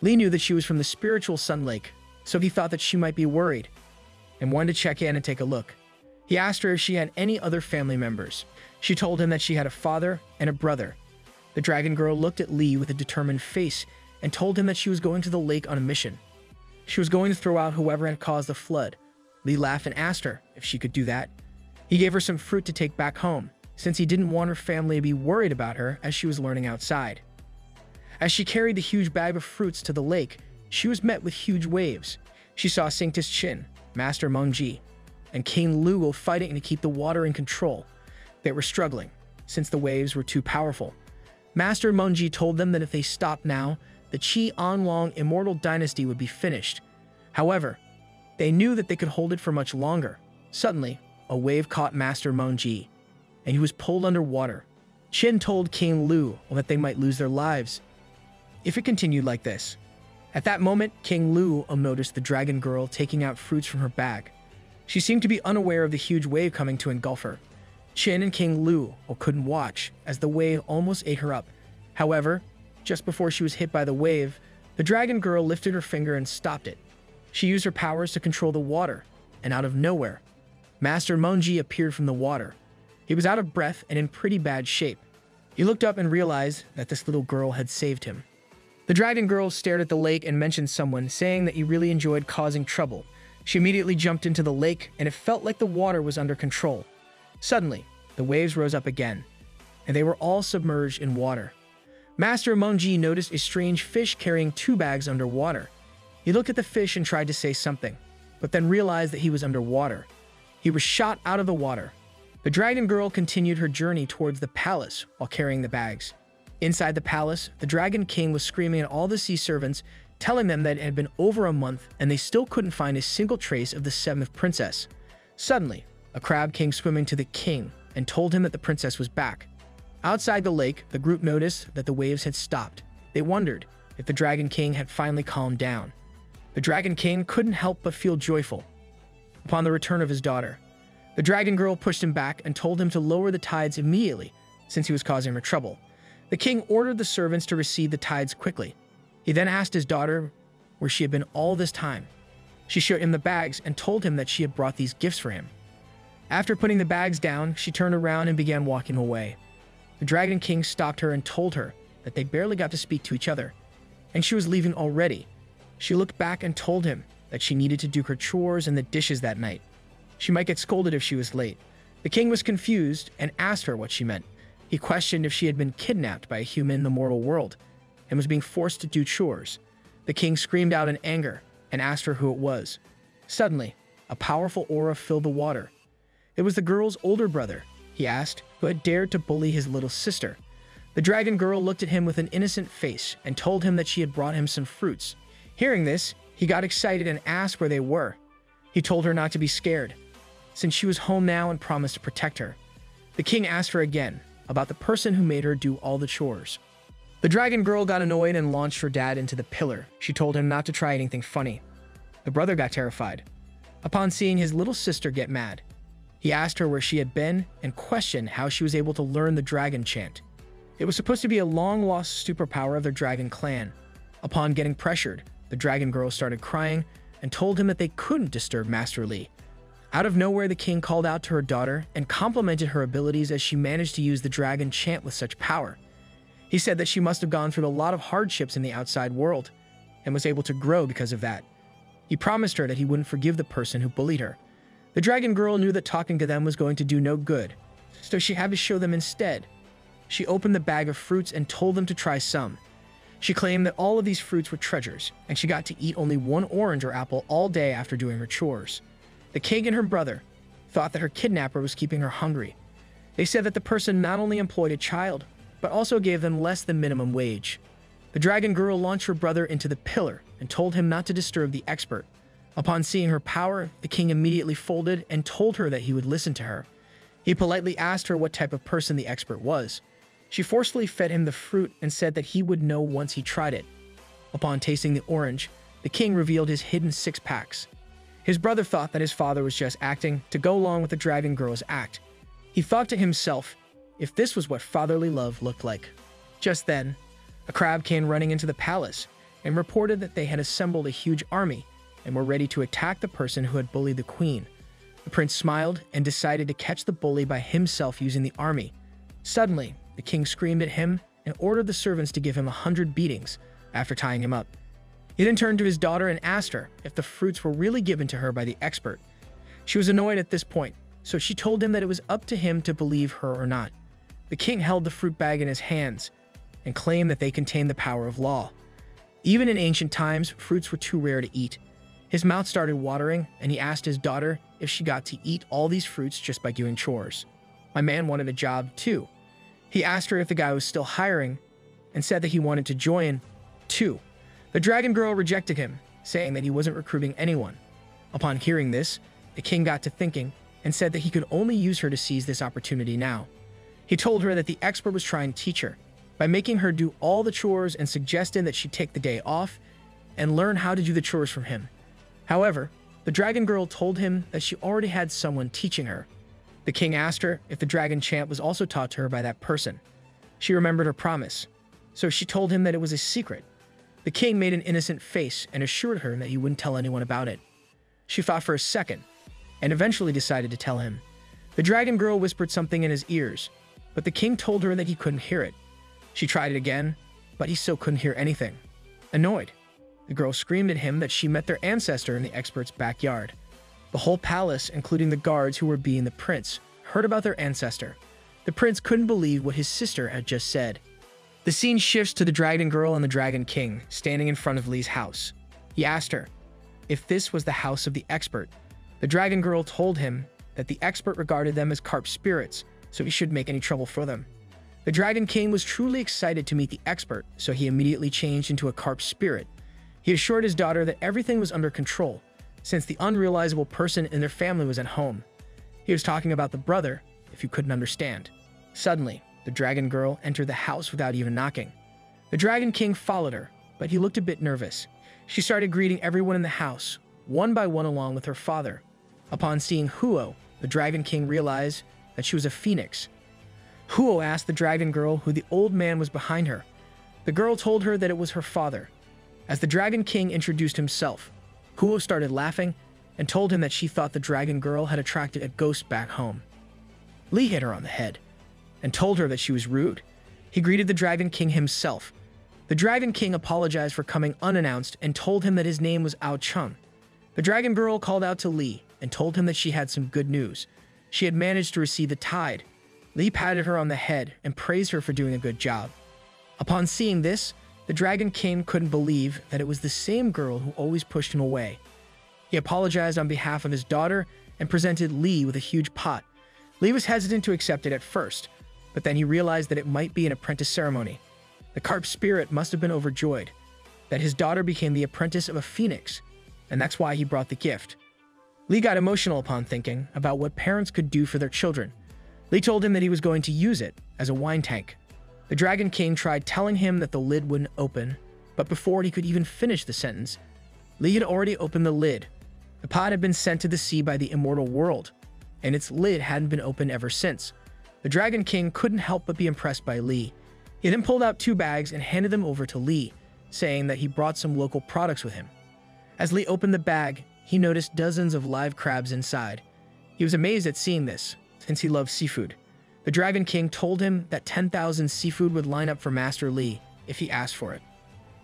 Li knew that she was from the spiritual Sun Lake, so he thought that she might be worried and wanted to check in and take a look. He asked her if she had any other family members. She told him that she had a father and a brother. The dragon girl looked at Li with a determined face and told him that she was going to the lake on a mission. She was going to throw out whoever had caused the flood. Li laughed and asked her if she could do that. He gave her some fruit to take back home, since he didn't want her family to be worried about her as she was learning outside. As she carried the huge bag of fruits to the lake, she was met with huge waves. She saw Sanctus Chin, Master Mengji, and King Luo fighting to keep the water in control. They were struggling, since the waves were too powerful. Master Mengji told them that if they stopped now, the Qi Anlong immortal dynasty would be finished. However, they knew that they could hold it for much longer. Suddenly, a wave caught Master Mengji, and he was pulled underwater. Qin told King Lu that they might lose their lives if it continued like this. At that moment, King Lu noticed the dragon girl taking out fruits from her bag. She seemed to be unaware of the huge wave coming to engulf her. Qin and King Lu couldn't watch as the wave almost ate her up. However, just before she was hit by the wave, the dragon girl lifted her finger and stopped it. She used her powers to control the water, and out of nowhere, Master Mengji appeared from the water. He was out of breath and in pretty bad shape. He looked up and realized that this little girl had saved him. The dragon girl stared at the lake and mentioned someone, saying that he really enjoyed causing trouble. She immediately jumped into the lake, and it felt like the water was under control. Suddenly, the waves rose up again, and they were all submerged in water. Master Mengji noticed a strange fish carrying 2 bags underwater. He looked at the fish and tried to say something, but then realized that he was underwater. He was shot out of the water. The dragon girl continued her journey towards the palace while carrying the bags. Inside the palace, the Dragon King was screaming at all the sea servants, telling them that it had been over a month and they still couldn't find a single trace of the 7th princess. Suddenly, a crab came swimming to the king and told him that the princess was back. Outside the lake, the group noticed that the waves had stopped. They wondered if the Dragon King had finally calmed down. The Dragon King couldn't help but feel joyful upon the return of his daughter. The Dragon Girl pushed him back and told him to lower the tides immediately, since he was causing her trouble. The king ordered the servants to recede the tides quickly. He then asked his daughter where she had been all this time. She showed him the bags and told him that she had brought these gifts for him. After putting the bags down, she turned around and began walking away. The Dragon King stopped her and told her that they barely got to speak to each other, and she was leaving already. She looked back and told him that she needed to do her chores and the dishes that night. She might get scolded if she was late. The king was confused and asked her what she meant. He questioned if she had been kidnapped by a human in the mortal world and was being forced to do chores. The king screamed out in anger and asked her who it was. Suddenly, a powerful aura filled the water. It was the girl's older brother, he asked, who had dared to bully his little sister. The dragon girl looked at him with an innocent face and told him that she had brought him some fruits. Hearing this, he got excited and asked where they were. He told her not to be scared, since she was home now, and promised to protect her. The king asked her again about the person who made her do all the chores. The dragon girl got annoyed and launched her dad into the pillar. She told him not to try anything funny. The brother got terrified upon seeing his little sister get mad. He asked her where she had been and questioned how she was able to learn the dragon chant. It was supposed to be a long-lost superpower of their dragon clan. Upon getting pressured, the dragon girl started crying and told him that they couldn't disturb Master Li. Out of nowhere, the king called out to her daughter and complimented her abilities as she managed to use the dragon chant with such power. He said that she must have gone through a lot of hardships in the outside world and was able to grow because of that. He promised her that he wouldn't forgive the person who bullied her. The dragon girl knew that talking to them was going to do no good, so she had to show them instead. She opened the bag of fruits and told them to try some. She claimed that all of these fruits were treasures, and she got to eat only one orange or apple all day after doing her chores. The king and her brother thought that her kidnapper was keeping her hungry. They said that the person not only employed a child, but also gave them less than minimum wage. The dragon girl launched her brother into the pillar and told him not to disturb the expert. Upon seeing her power, the king immediately folded and told her that he would listen to her. He politely asked her what type of person the expert was. She forcefully fed him the fruit and said that he would know once he tried it. Upon tasting the orange, the king revealed his hidden 6 packs. His brother thought that his father was just acting to go along with the dragon girl's act. He thought to himself if this was what fatherly love looked like. Just then, a crab came running into the palace and reported that they had assembled a huge army and were ready to attack the person who had bullied the queen. The prince smiled and decided to catch the bully by himself using the army. Suddenly, the king screamed at him and ordered the servants to give him 100 beatings after tying him up. He then turned to his daughter and asked her if the fruits were really given to her by the expert. She was annoyed at this point, so she told him that it was up to him to believe her or not. The king held the fruit bag in his hands and claimed that they contained the power of law. Even in ancient times, fruits were too rare to eat. His mouth started watering, and he asked his daughter if she got to eat all these fruits just by doing chores. My man wanted a job too. He asked her if the guy was still hiring and said that he wanted to join too. The dragon girl rejected him, saying that he wasn't recruiting anyone. Upon hearing this, the king got to thinking and said that he could only use her to seize this opportunity now. He told her that the expert was trying to teach her by making her do all the chores and suggested that she take the day off and learn how to do the chores from him. However, the dragon girl told him that she already had someone teaching her. The king asked her if the dragon chant was also taught to her by that person. She remembered her promise, so she told him that it was a secret. The king made an innocent face and assured her that he wouldn't tell anyone about it. She thought for a second and eventually decided to tell him. The dragon girl whispered something in his ears, but the king told her that he couldn't hear it. She tried it again, but he still couldn't hear anything. Annoyed, the girl screamed at him that she met their ancestor in the expert's backyard. The whole palace, including the guards who were being the prince, heard about their ancestor. The prince couldn't believe what his sister had just said. The scene shifts to the dragon girl and the dragon king standing in front of Li's house. He asked her if this was the house of the expert. The dragon girl told him that the expert regarded them as carp spirits, so he shouldn't make any trouble for them. The dragon king was truly excited to meet the expert, so he immediately changed into a carp spirit. He assured his daughter that everything was under control, since the unrealizable person in their family was at home. He was talking about the brother, if you couldn't understand. Suddenly, the dragon girl entered the house without even knocking. The Dragon King followed her, but he looked a bit nervous. She started greeting everyone in the house, one by one along with her father. Upon seeing Huo, the Dragon King realized that she was a phoenix. Huo asked the dragon girl who the old man was behind her. The girl told her that it was her father. As the Dragon King introduced himself, Huo started laughing and told him that she thought the dragon girl had attracted a ghost back home. Lee hit her on the head and told her that she was rude. He greeted the Dragon King himself. The Dragon King apologized for coming unannounced and told him that his name was Ao Chung. The dragon girl called out to Lee and told him that she had some good news. She had managed to receive the tide. Lee patted her on the head and praised her for doing a good job. Upon seeing this, the Dragon King couldn't believe that it was the same girl who always pushed him away. He apologized on behalf of his daughter and presented Lee with a huge pot. Lee was hesitant to accept it at first, but then he realized that it might be an apprentice ceremony. The carp spirit must have been overjoyed that his daughter became the apprentice of a phoenix, and that's why he brought the gift. Lee got emotional upon thinking about what parents could do for their children. Lee told him that he was going to use it as a wine tank. The Dragon King tried telling him that the lid wouldn't open, but before he could even finish the sentence, Lee had already opened the lid. The pot had been sent to the sea by the immortal world, and its lid hadn't been opened ever since. The Dragon King couldn't help but be impressed by Lee. He then pulled out 2 bags and handed them over to Lee, saying that he brought some local products with him. As Lee opened the bag, he noticed dozens of live crabs inside. He was amazed at seeing this, since he loved seafood. The Dragon King told him that 10,000 seafood would line up for Master Lee if he asked for it.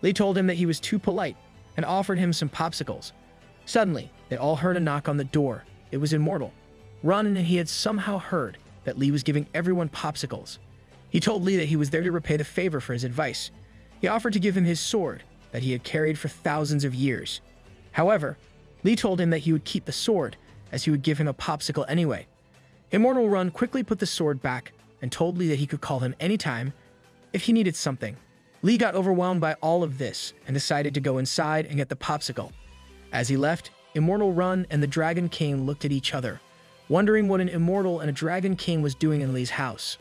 Lee told him that he was too polite and offered him some popsicles. Suddenly, they all heard a knock on the door. It was Immortal. Ron and he had somehow heard that Lee was giving everyone popsicles. He told Lee that he was there to repay the favor for his advice. He offered to give him his sword that he had carried for thousands of years. However, Lee told him that he would keep the sword, as he would give him a popsicle anyway. Immortal Run quickly put the sword back and told Lee that he could call him anytime if he needed something. Lee got overwhelmed by all of this and decided to go inside and get the popsicle. As he left, Immortal Run and the Dragon King looked at each other, wondering what an immortal and a Dragon King was doing in Lee's house.